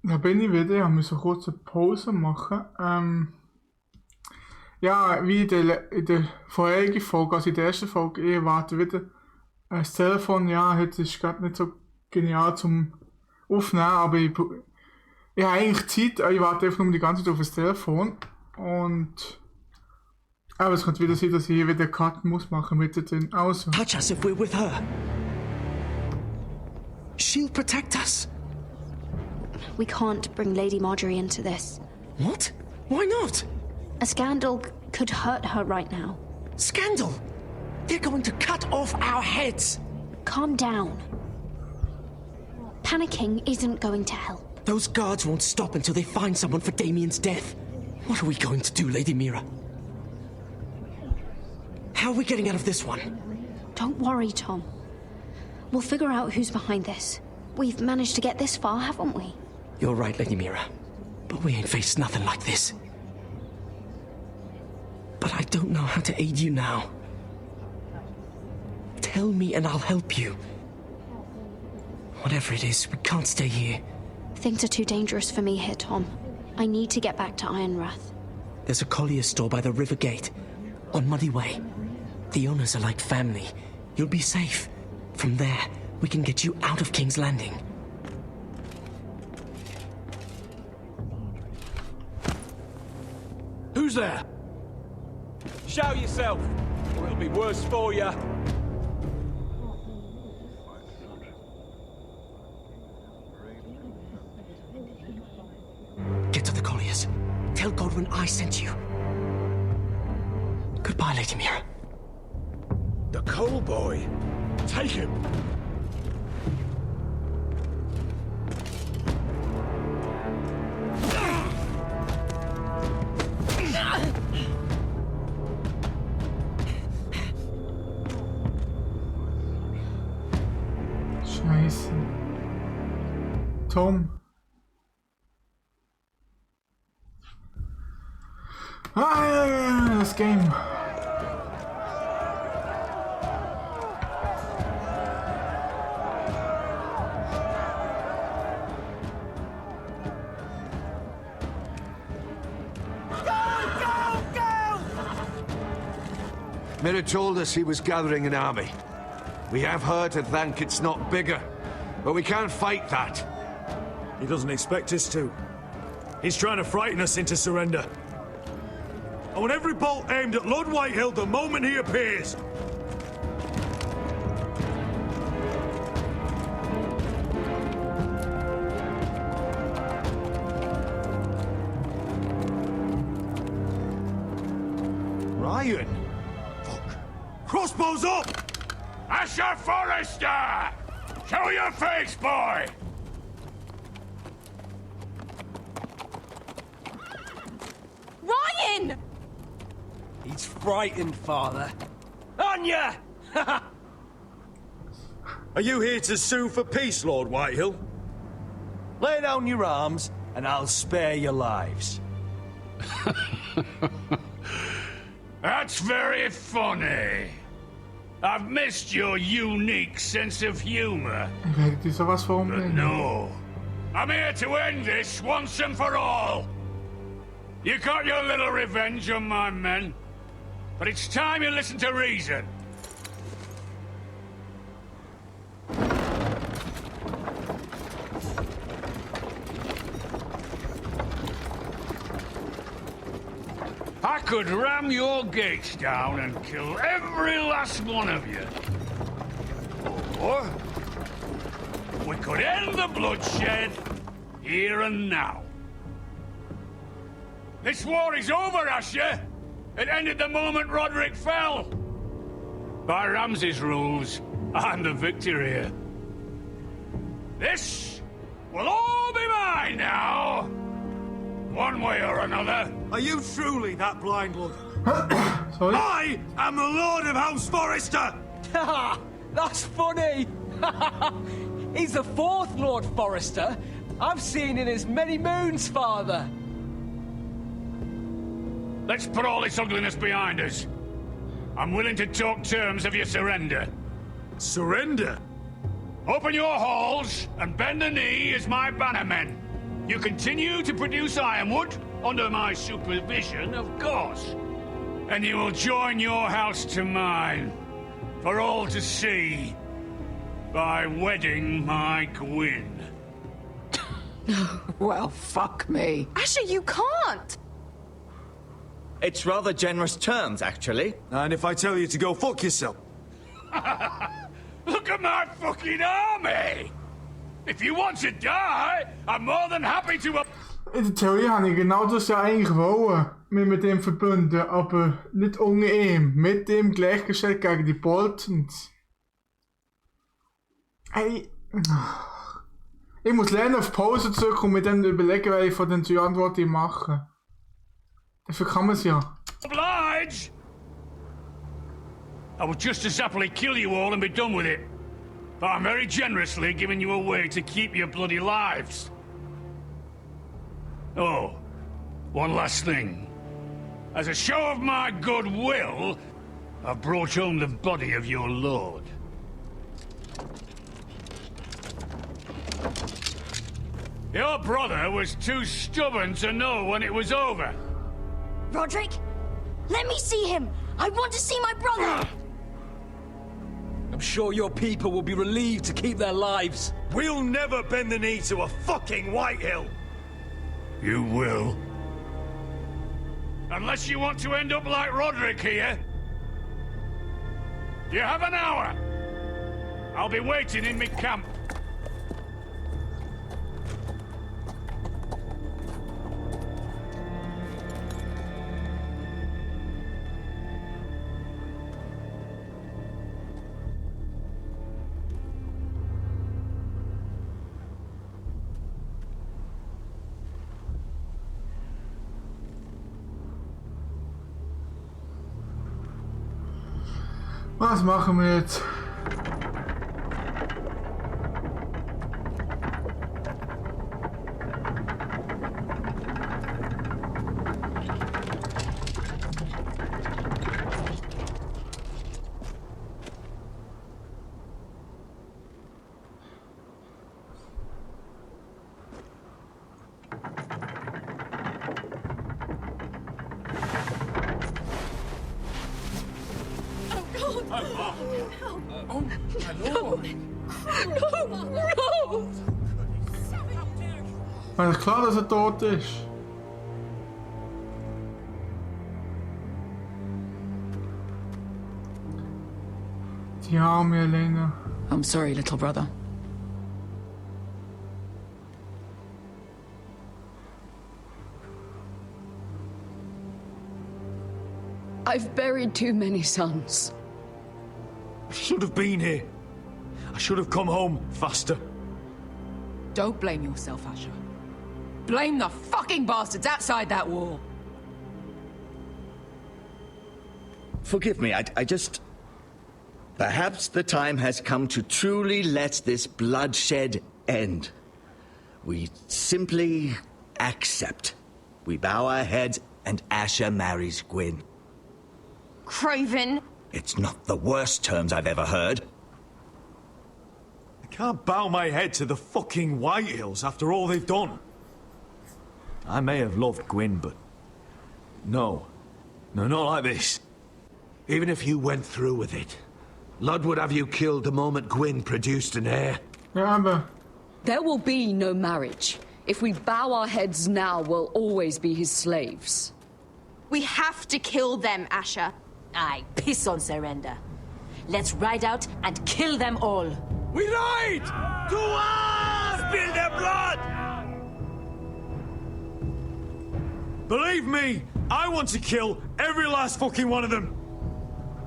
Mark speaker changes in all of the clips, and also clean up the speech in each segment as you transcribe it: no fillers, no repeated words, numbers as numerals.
Speaker 1: Da bin ich wieder, ich muss kurz eine Pause machen. Ja, wie in der vorherigen Folge, also in der ersten Folge, ich erwarte wieder das Telefon. Ja, heute ist gerade nicht so genial zum Aufnehmen, aber ich habe eigentlich Zeit, ich warte einfach nur die ganze Zeit auf das Telefon. Und aber es könnte wieder sein, dass ich hier wieder Karten muss machen mit den Außen.
Speaker 2: Touch us if we're with her. She'll protect us.
Speaker 3: We can't bring Lady Marjorie into this.
Speaker 2: What? Why not?
Speaker 3: A scandal could hurt her right now.
Speaker 2: Scandal? They're going to cut off our heads.
Speaker 3: Calm down. Panicking isn't going to help.
Speaker 2: Those guards won't stop until they find someone for Damien's death. What are we going to do, Lady Mira? How are we getting out of this one?
Speaker 3: Don't worry, Tom. We'll figure out who's behind this. We've managed to get this far, haven't we?
Speaker 2: You're right, Lady Mira. But we ain't faced nothing like this. But I don't know how to aid you now. Tell me and I'll help you. Whatever it is, we can't stay here.
Speaker 3: Things are too dangerous for me here, Tom. I need to get back to 𝓖𝓪𝓵.
Speaker 2: There's a collier store by the river gate, on Muddy Way. The owners are like family. You'll be safe. From there, we can get you out of King's Landing.
Speaker 4: Who's there? Show yourself, or it'll be worse for you.
Speaker 2: Get to the colliers. Tell Godwin I sent you. Goodbye, Lady Mira.
Speaker 4: The coal boy. Take him.
Speaker 1: Scheiße. Tom. Das Game.
Speaker 5: Mira told us he was gathering an army. We have heard to think it's not bigger, but we can't fight that.
Speaker 6: He doesn't expect us to. He's trying to frighten us into surrender. I want every bolt aimed at Lord Whitehill the moment he appears.
Speaker 5: Ryan?
Speaker 6: Crossbows up!
Speaker 7: Hauses Forrester! Show your face, boy!
Speaker 3: Ryan!
Speaker 4: He's frightened, Father. On ya!
Speaker 6: Are you here to sue for peace, Lord Whitehill?
Speaker 4: Lay down your arms, and I'll spare your lives.
Speaker 7: That's very funny. I've missed your unique sense of humor.
Speaker 1: Werdet ihr sowas
Speaker 7: But
Speaker 1: vorbringen?
Speaker 7: no. I'm here to end this once and for all. You got your little revenge on my men, but it's time you listen to reason. I could ram your gates down and kill every last one of you. Or we could end the bloodshed here and now. This war is over, Asher. It ended the moment Roderick fell. By Ramsay's rules, I'm the victor here. This will all be mine now. One way or another.
Speaker 6: Are you truly that blind, Lord?
Speaker 1: Sorry?
Speaker 6: I am the Lord of House Forrester!
Speaker 4: That's funny! He's the fourth Lord Forrester I've seen in as many moons, Father.
Speaker 7: Let's put all this ugliness behind us. I'm willing to talk terms of your surrender.
Speaker 6: Surrender?
Speaker 7: Open your halls and bend the knee as my bannermen. You continue to produce ironwood, under my supervision, of course. And you will join your house to mine, for all to see, by wedding my Gwyn.
Speaker 8: No. Well, fuck me.
Speaker 9: Asher, you can't!
Speaker 10: It's rather generous terms, actually.
Speaker 6: And if I tell you to go fuck yourself?
Speaker 7: Look at my fucking army! If you want to die, I'm more than happy to...
Speaker 1: In der Theorie habe ich genau das ja eigentlich wollen, mich mit dem verbunden, aber nicht unter ihm, mit ihm gleichgestellt gegen die Boltons. Ey, ich muss lernen auf Pause zurück und mit dem überlegen, welche von den 3 Antworten ich mache. Dafür kann man es ja.
Speaker 7: Oblige! I would just as happily kill you all and be done with it. But I'm very generously giving you a way to keep your bloody lives. Oh, one last thing. As a show of my goodwill, I've brought home the body of your lord. Your brother was too stubborn to know when it was over.
Speaker 3: Roderick, let me see him. I want to see my brother.
Speaker 4: I'm sure your people will be relieved to keep their lives.
Speaker 6: We'll never bend the knee to a fucking Whitehill!
Speaker 7: You will. Unless you want to end up like Roderick here. You have an hour. I'll be waiting in my camp.
Speaker 1: Was machen wir jetzt? Maar het is klar dat ze dood is. Die arme Elena.
Speaker 8: I'm sorry, little brother. I've buried too many sons.
Speaker 6: I should have been here. I should have come home faster.
Speaker 8: Don't blame yourself, Asher. Blame the fucking bastards outside that wall.
Speaker 10: Forgive me, I just... Perhaps the time has come to truly let this bloodshed end. We simply accept. We bow our heads and Asher marries Gwyn.
Speaker 9: Craven.
Speaker 10: It's not the worst terms I've ever heard.
Speaker 6: I can't bow my head to the fucking Whitehills after all they've done. I may have loved Gwyn, but... No. No, not like this.
Speaker 5: Even if you went through with it, Lud would have you killed the moment Gwyn produced an heir.
Speaker 1: Ja, maar...
Speaker 8: There will be no marriage. If we bow our heads now, we'll always be his slaves.
Speaker 9: We have to kill them, Asher.
Speaker 11: Aye, piss on surrender. Let's ride out and kill them all.
Speaker 7: We ride! To us! Spill their blood!
Speaker 6: Believe me, I want to kill every last fucking one of them.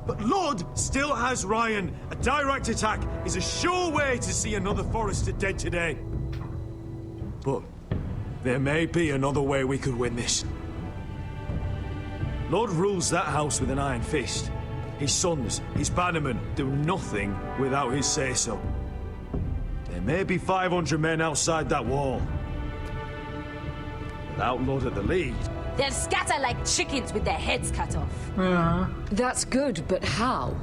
Speaker 6: But Lord still has Ryan. A direct attack is a sure way to see another Forrester dead today. But there may be another way we could win this. Lord rules that house with an iron fist. His sons, his bannermen, do nothing without his say-so. There may be 500 men outside that wall. Without Lord at the lead...
Speaker 11: They'll scatter like chickens with their heads cut off.
Speaker 1: Ja.
Speaker 8: That's good, but how?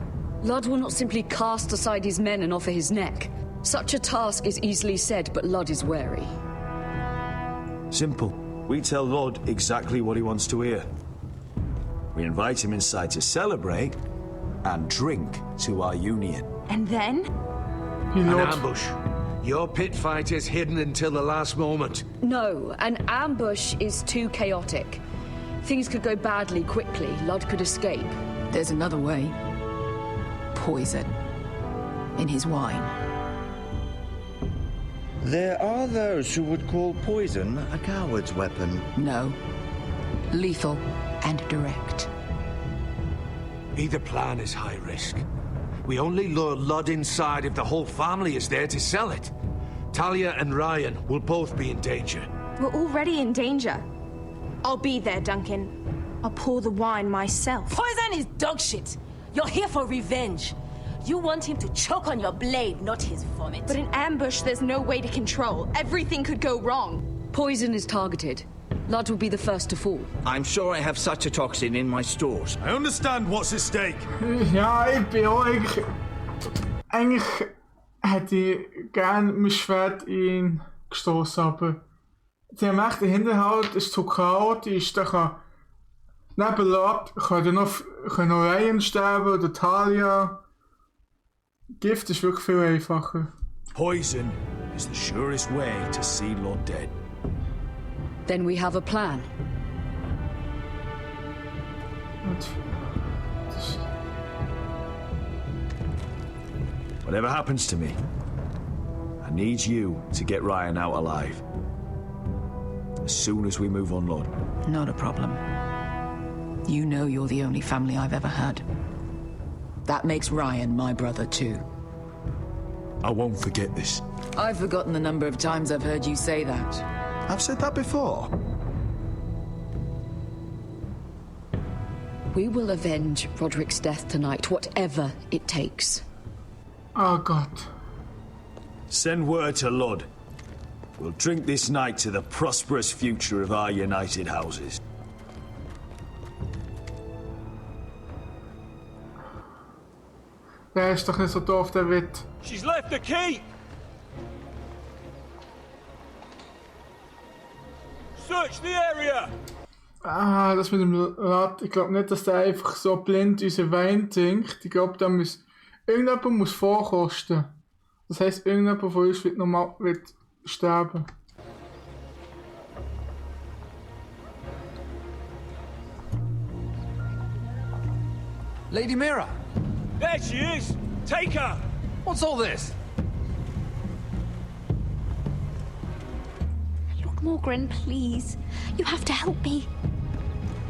Speaker 8: Lud will not simply cast aside his men and offer his neck. Such a task is easily said, but Lud is wary.
Speaker 6: Simple. We tell Lord exactly what he wants to hear. We invite him inside to celebrate and drink to our union.
Speaker 9: And then?
Speaker 5: An ambush. Your pit fight is hidden until the last moment.
Speaker 8: No, an ambush is too chaotic. Things could go badly quickly. Lud could escape.
Speaker 12: There's another way. Poison. In his wine.
Speaker 10: There are those who would call poison a coward's weapon.
Speaker 12: No. Lethal and direct.
Speaker 5: Either plan is high risk. We only lure Lud inside if the whole family is there to sell it. Talia and Ryan will both be in danger.
Speaker 9: We're already in danger. I'll be there, Duncan. I'll pour the wine myself.
Speaker 11: Poison is dog shit. You're here for revenge. You want him to choke on your blade, not his vomit.
Speaker 9: But in ambush, there's no way to control. Everything could go wrong.
Speaker 8: Poison is targeted. Lud will be the first to fall.
Speaker 10: I'm sure I have such a toxin in my stores.
Speaker 6: I understand what's at stake.
Speaker 1: Ja, ich bin auch eigentlich hätte ich gerne mein Schwert in ihn gestoßen, aber die haben echt den Hinterhalt, ist zu chaotisch, da kann neben Lord können noch Ryan sterben oder Talia. Gift ist wirklich viel einfacher.
Speaker 6: Poison is the surest way to see Lord dead.
Speaker 8: Then we have a plan.
Speaker 6: Whatever happens to me, I need you to get Ryan out alive. As soon as we move on, Lord.
Speaker 12: Not a problem. You know you're the only family I've ever had. That makes Ryan my brother too.
Speaker 6: I won't forget this.
Speaker 12: I've forgotten the number of times I've heard you say that.
Speaker 6: I've said that before.
Speaker 8: We will avenge Roderick's death tonight, whatever it takes.
Speaker 1: Oh God.
Speaker 6: Send word to Lud. We'll drink this night to the prosperous future of our united houses.
Speaker 1: Der ist doch nicht so doof, der Witt.
Speaker 6: She's left the key! Search the area!
Speaker 1: Ah, das mit dem Rad. Ich glaube nicht, dass der einfach so blind unseren Wein trinkt. Ich glaube, da muss irgendjemand muss vorkosten. Das heisst, irgendjemand von uns wird sterben.
Speaker 13: Lady Mira!
Speaker 6: There she is! Take her!
Speaker 13: What's all this?
Speaker 3: Lord Morgren, please. You have to help me.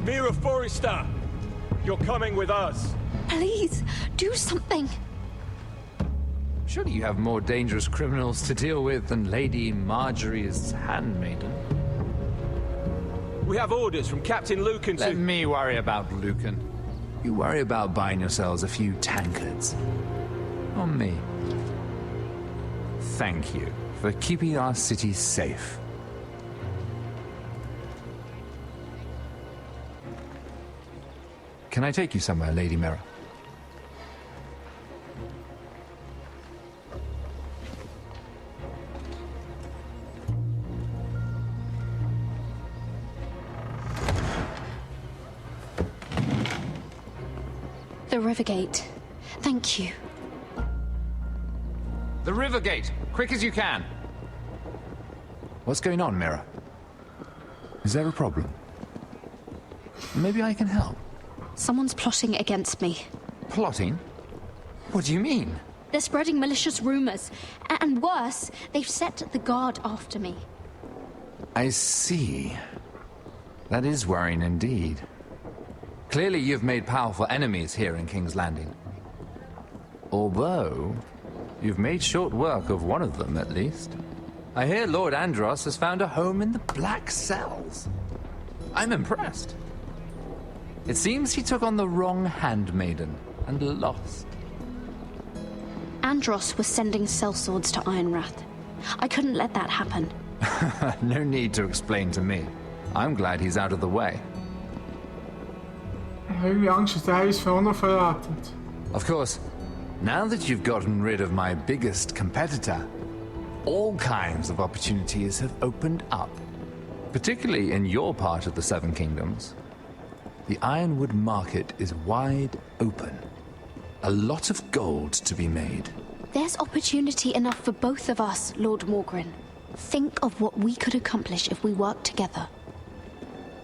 Speaker 6: Mira Forrester! You're coming with us!
Speaker 3: Please, do something.
Speaker 13: Surely you have more dangerous criminals to deal with than Lady Marjorie's handmaiden.
Speaker 6: We have orders from Captain Lucan to...
Speaker 13: Let me worry about Lucan. You worry about buying yourselves a few tankards. On me. Thank you for keeping our city safe. Can I take you somewhere, Lady Mira?
Speaker 3: The Rivergate. Thank you.
Speaker 13: The Rivergate! Quick as you can! What's going on, Mira? Is there a problem? Maybe I can help.
Speaker 3: Someone's plotting against me.
Speaker 13: Plotting? What do you mean?
Speaker 3: They're spreading malicious rumors. And worse, they've set the guard after me.
Speaker 13: I see. That is worrying indeed. Clearly you've made powerful enemies here in King's Landing. Although, you've made short work of one of them, at least. I hear Lord Andros has found a home in the Black Cells. I'm impressed. It seems he took on the wrong handmaiden and lost.
Speaker 3: Andros was sending sellswords to Ironrath. I couldn't let that happen.
Speaker 13: No need to explain to me. I'm glad he's out of the way.
Speaker 1: Irgendwie Angst, dass der uns für noch verratet.
Speaker 13: Of course, now that you've gotten rid of my biggest competitor, all kinds of opportunities have opened up. particularly in your part of the Seven Kingdoms. The ironwood market is wide open. A lot of gold to be made.
Speaker 3: There's opportunity enough for both of us, Lord Morgren. Think of what we could accomplish if we worked together.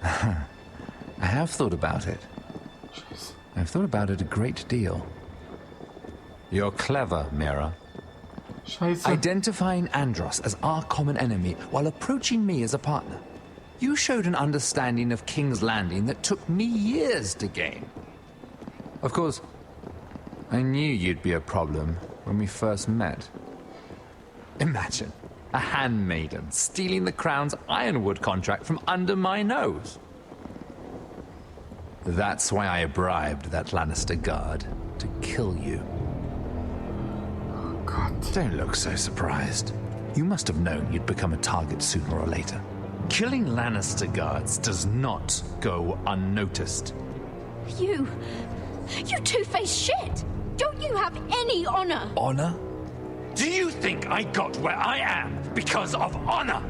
Speaker 13: I have thought about it. I've thought about it a great deal. You're clever, Mira. Identifying Andros as our common enemy while approaching me as a partner. You showed an understanding of King's Landing that took me years to gain. Of course, I knew you'd be a problem when we first met. Imagine a handmaiden stealing the crown's ironwood contract from under my nose. That's why I bribed that Lannister guard to kill you.
Speaker 1: Oh, God.
Speaker 13: Don't look so surprised. You must have known you'd become a target sooner or later. Killing Lannister guards does not go unnoticed.
Speaker 3: You two-faced shit! Don't you have any honor?
Speaker 13: Honor? Do you think I got where I am because of honor?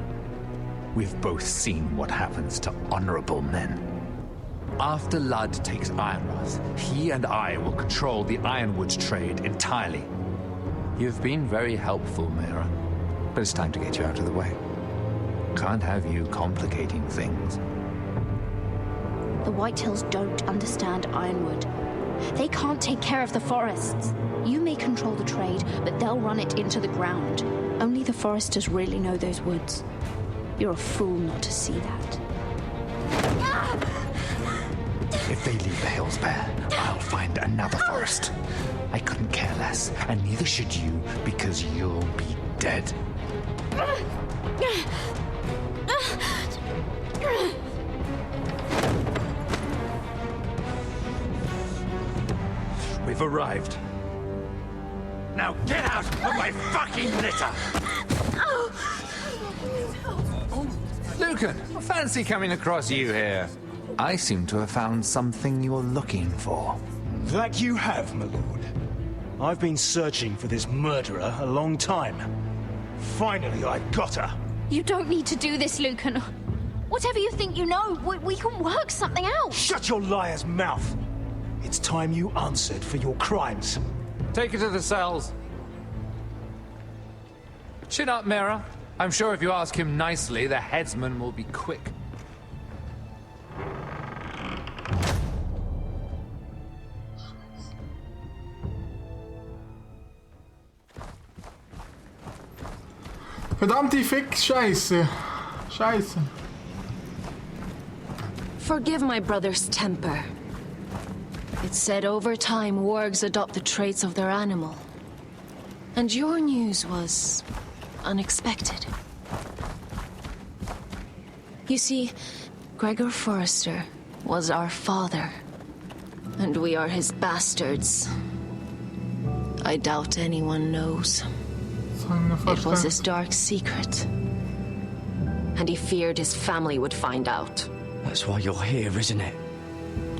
Speaker 13: We've both seen what happens to honorable men. After Ludd takes Ironrath, he and I will control the ironwood trade entirely. You've been very helpful, Mira, but it's time to get you out of the way. Can't have you complicating things.
Speaker 3: The Whitehills don't understand ironwood. They can't take care of the forests. You may control the trade, but they'll run it into the ground. Only the Foresters really know those woods. You're a fool not to see that.
Speaker 13: If they leave the hills bare, I'll find another forest. I couldn't care less, and neither should you, because you'll be dead. We've arrived. Now get out of my fucking litter! Lucan, fancy coming across you here. I seem to have found something you're looking for.
Speaker 6: That you have, my lord. I've been searching for this murderer a long time. Finally, I've got her.
Speaker 3: You don't need to do this, Lucan. Whatever you think you know, we can work something out.
Speaker 6: Shut your liar's mouth! It's time you answered for your crimes.
Speaker 13: Take her to the cells. Chin up, Mira. I'm sure if you ask him nicely, the headsman will be quick.
Speaker 1: Verdammte Fick-Scheiße. Scheiße.
Speaker 8: Forgive my brother's temper. It's said over time wargs adopt the traits of their animal. And your news was unexpected. You see, Gregor Forrester was our father, and we are his bastards. I doubt anyone knows. It was his dark secret, and he feared his family would find out.
Speaker 2: That's why you're here, isn't it?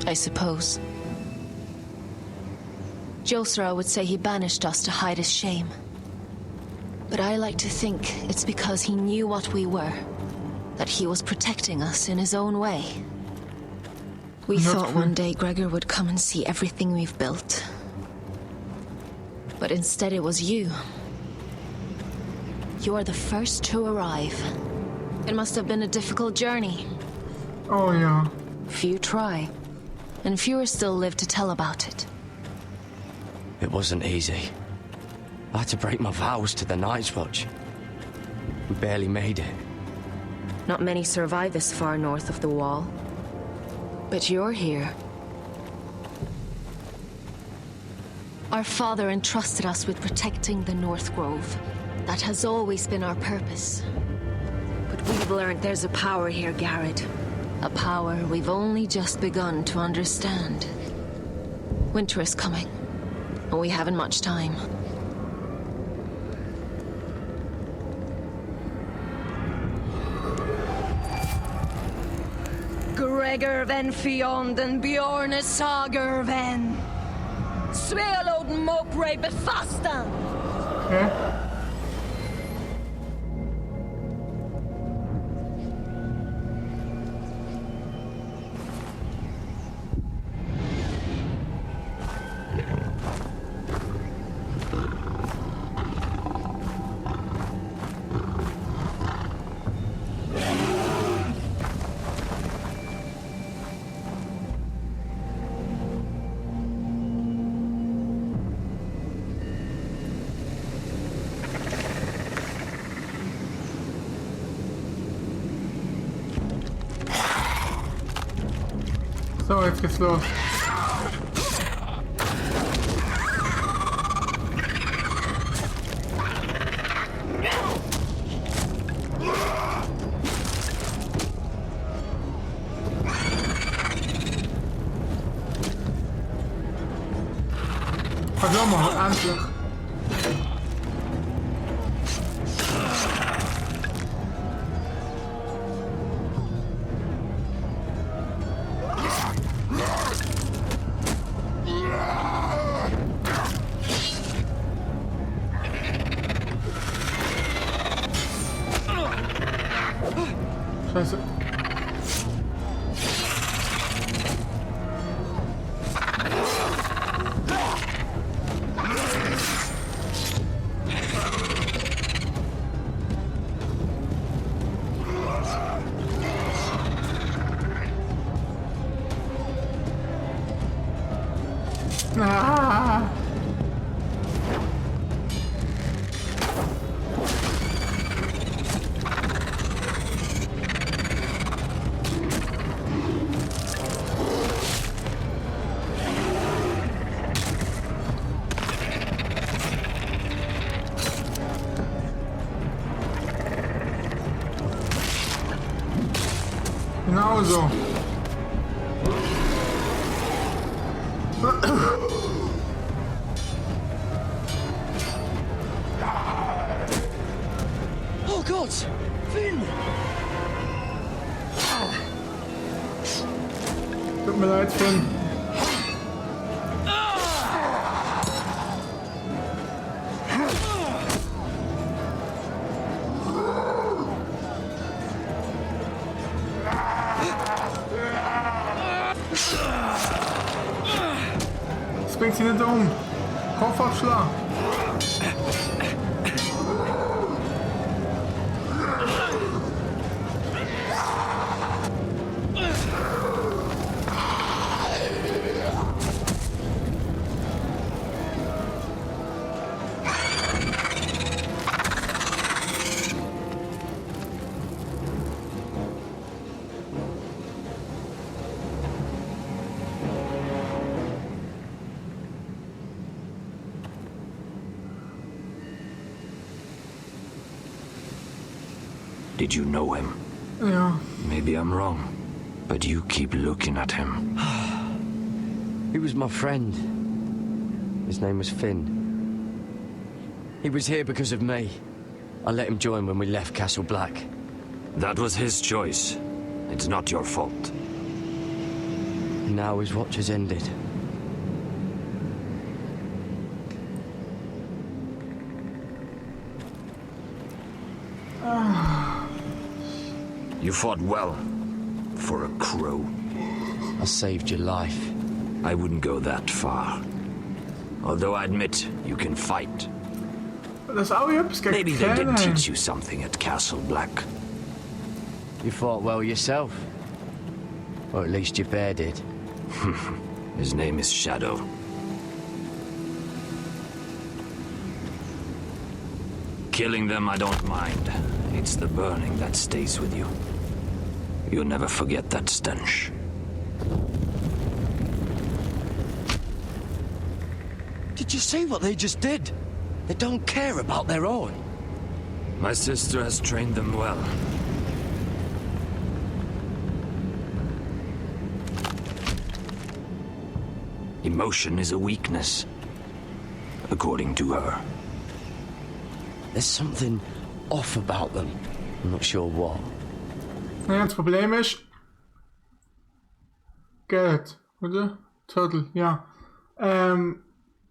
Speaker 8: I suppose. 𝓀𝓲𝓷 would say he banished us to hide his shame. But I like to think it's because he knew what we were, that he was protecting us in his own way. We thought one day Gregor would come and see everything we've built. But instead it was you. You are the first to arrive. It must have been a difficult journey.
Speaker 1: Oh, yeah.
Speaker 8: Few try, and fewer still live to tell about it.
Speaker 2: It wasn't easy. I had to break my vows to the Night's Watch. We barely made it.
Speaker 8: Not many survive this far north of the Wall. But you're here. Our father entrusted us with protecting the North Grove. That has always been our purpose. But we've learned there's a power here, Garrett. A power we've only just begun to understand. Winter is coming, and we haven't much time. Gregor ven Fionn den Bjorne Sager ven. Svealoden Mopre befastan.
Speaker 1: Okay. So, jetzt geht's los. Verdammt, endlich. Scheiße. Ah. Genau so.
Speaker 2: Oh Gott! Finn!
Speaker 1: Tut mir leid, Finn. Das bringt sie nicht um. Kopfabschlag.
Speaker 5: Did you know him?
Speaker 1: Ja.
Speaker 5: Maybe I'm wrong, but you keep looking at him.
Speaker 14: He was my friend. His name was Finn. He was here because of me. I let him join when we left Castle Black.
Speaker 5: That was his choice. It's not your fault.
Speaker 14: Now his watch has ended.
Speaker 5: You fought well. For a crow.
Speaker 14: I saved your life.
Speaker 5: I wouldn't go that far. Although I admit, you can fight.
Speaker 1: Das auch etwas gegen
Speaker 5: Maybe they did
Speaker 1: Kerne.
Speaker 5: teach you something at Castle Black.
Speaker 14: You fought well yourself. Or at least your bear did.
Speaker 5: His name is Shadow. Killing them I don't mind. It's the burning that stays with you. You'll never forget that stench.
Speaker 14: Did you see what they just did? They don't care about their own.
Speaker 5: My sister has trained them well. Emotion is a weakness, according to her.
Speaker 14: There's something off about them. I'm not sure what.
Speaker 1: Ja, das Problem ist Geld, oder? Turtle, ja.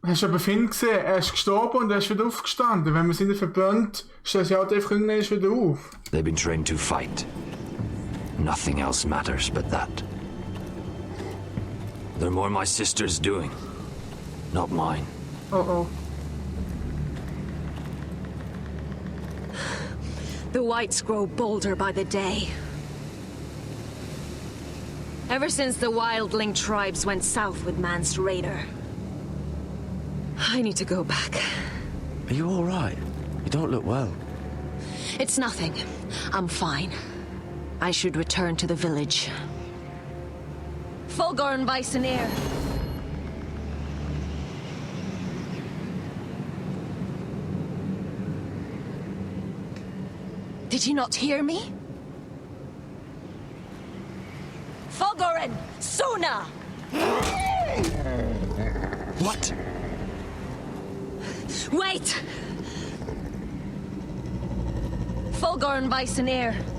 Speaker 1: Hast du aber Finn gesehen? Er ist gestorben und er ist wieder aufgestanden. Wenn man sie nicht verbrennt, steht sie halt einfach irgendwann wieder auf.
Speaker 5: They've been trained to fight. Nothing else matters but that. They're more my sister's doing, not mine.
Speaker 1: Oh.
Speaker 8: The whites grow bolder by the day. Ever since the wildling tribes went south with Man's raider. I need to go back.
Speaker 14: Are you all right? You don't look well.
Speaker 8: It's nothing. I'm fine. I should return to the village. 𝓤𝓪𝓵 Did you not hear me?
Speaker 11: 𝓤𝓪𝓵𝓻𝓸𝓷
Speaker 10: What?
Speaker 8: Wait! 𝓤𝓪𝓵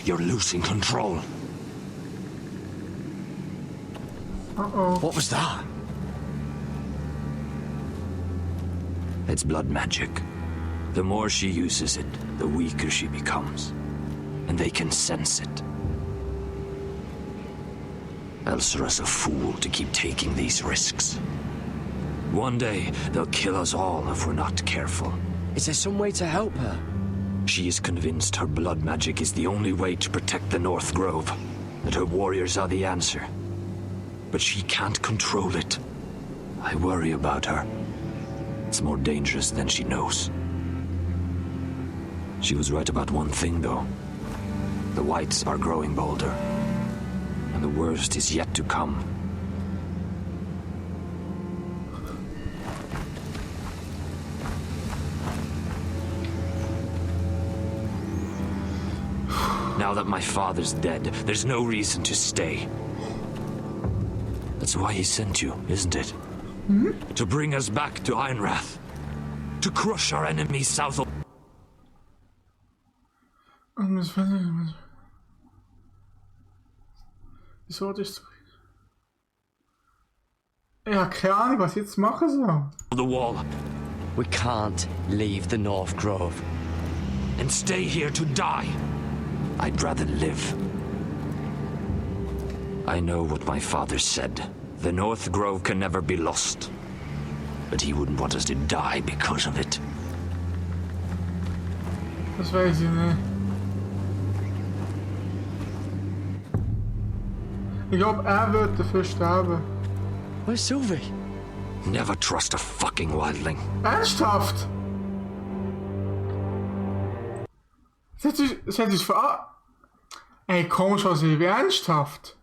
Speaker 5: You're losing control.
Speaker 1: Uh-oh.
Speaker 10: What was that?
Speaker 5: It's blood magic. The more she uses it, the weaker she becomes. And they can sense it. 𝓼𝓱𝓻𝓸𝓷 a fool to keep taking these risks. One day, they'll kill us all if we're not careful.
Speaker 14: Is there some way to help her?
Speaker 5: She is convinced her blood magic is the only way to protect the North Grove, that her warriors are the answer. But she can't control it. I worry about her. It's more dangerous than she knows. She was right about one thing, though. The whites are growing bolder. And the worst is yet to come. Now that my father's dead, there's no reason to stay. That's why he sent you, isn't it?
Speaker 1: Hmm?
Speaker 5: To bring us back to Einrath. To crush our enemies south of...
Speaker 1: Wieso das? Ich habe keine Ahnung, was ich jetzt machen soll.
Speaker 5: The wall.
Speaker 14: We can't leave the North Grove.
Speaker 5: And stay here to die. I'd rather live. I know what my father said. The North Grove can never be lost. But he wouldn't want us to die because of it.
Speaker 1: Das weiß ich nicht. Ich glaube, wird dafür sterben.
Speaker 14: Where's Sylvie?
Speaker 5: Never trust a fucking wildling.
Speaker 1: Ernsthaft? Das hat sich Ey, komm schon, Silvi, ernsthaft?